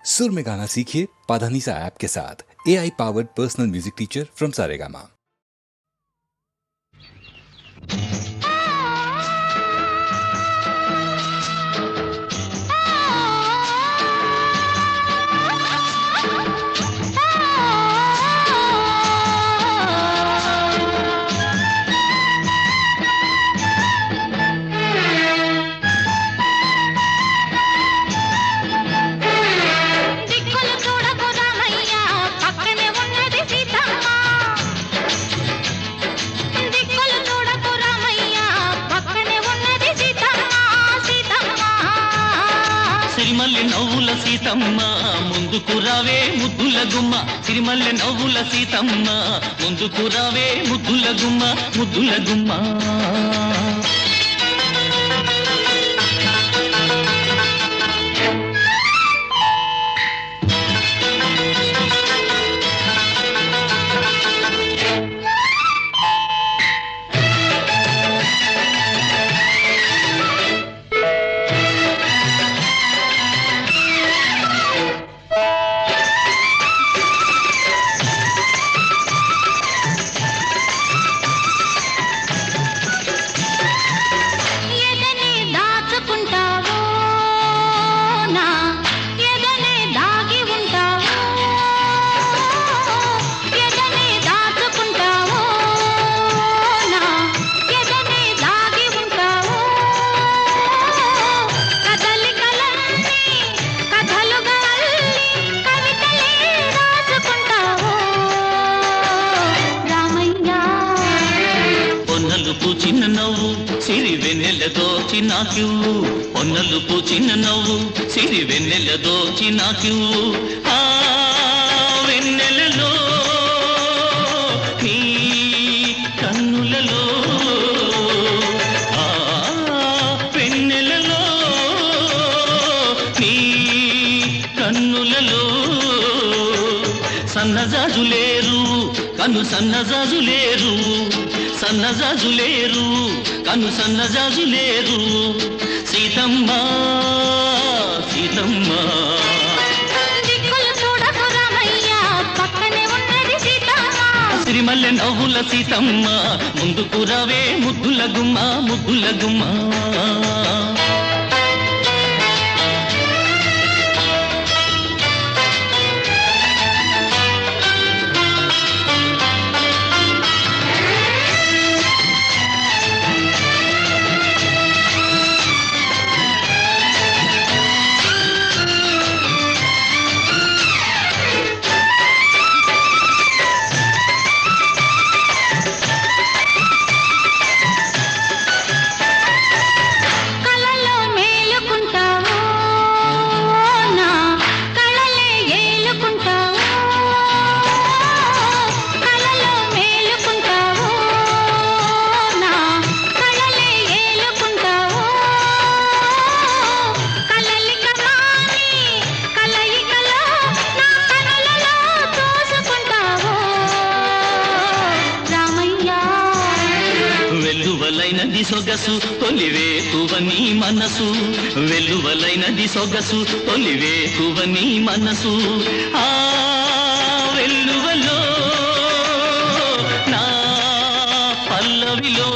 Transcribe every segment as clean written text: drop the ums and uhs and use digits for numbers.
सुर में गाना सीखिए पाधानीसा ऐप के साथ। AI powered personal music teacher from Saregama. సిరిమల్లె నవ్వుల సీతమ్మ ముందుకు రావే ముద్దుల గుమ్మ, సిరిమల్లె నవ్వుల సీతమ్మ ముందుకు రావే ముద్దుల గుమ్మ, ముద్దుల గుమ్మ. చిన్న నవ్వు సిరి వెన్నెల దోచి నాకివ్వు, పొన్నలు చిన్న నవ్వు సిరి వెన్నెల దోచి నాకివ్వు. ఆ వెన్నెలలో నీ కన్నులలో, ఆ వెన్నెలలో నీ కన్నులలో సన్నజాజులేరు కను సన్నజాజులేరు, సన్నజాజులేరు కను సన్నజాజులేరు. సీతమ్మ సీతమ్మ సిరిమల్లె నవ్వుల సీతమ్మ ముందుకు రావే ముద్దుల గుమ్మ, ముద్దుల గుమ్మ. వెల్లువలైనది సొగసు తొలివేకువని మనసు, వెల్లువలైనది సొగసు తొలివేకువని మనసు. ఆ వెల్లువలో నా పల్లవిలో,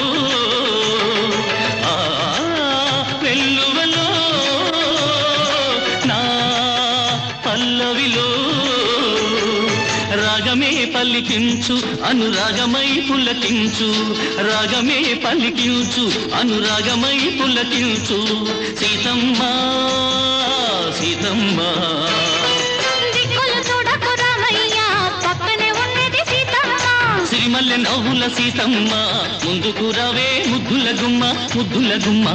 ఆ వెల్లువలో నా పల్లవిలో రాగమే పలికించు అనురాగమై పులకించు, రాగమే పలికించు అనురాగమై పులకించు. సీతమ్మ సీతమ్మ సిరిమల్లె నవ్వుల సీతమ్మ ముందుకు రావే ముద్దుల గుమ్మ, ముద్దుల గుమ్మ.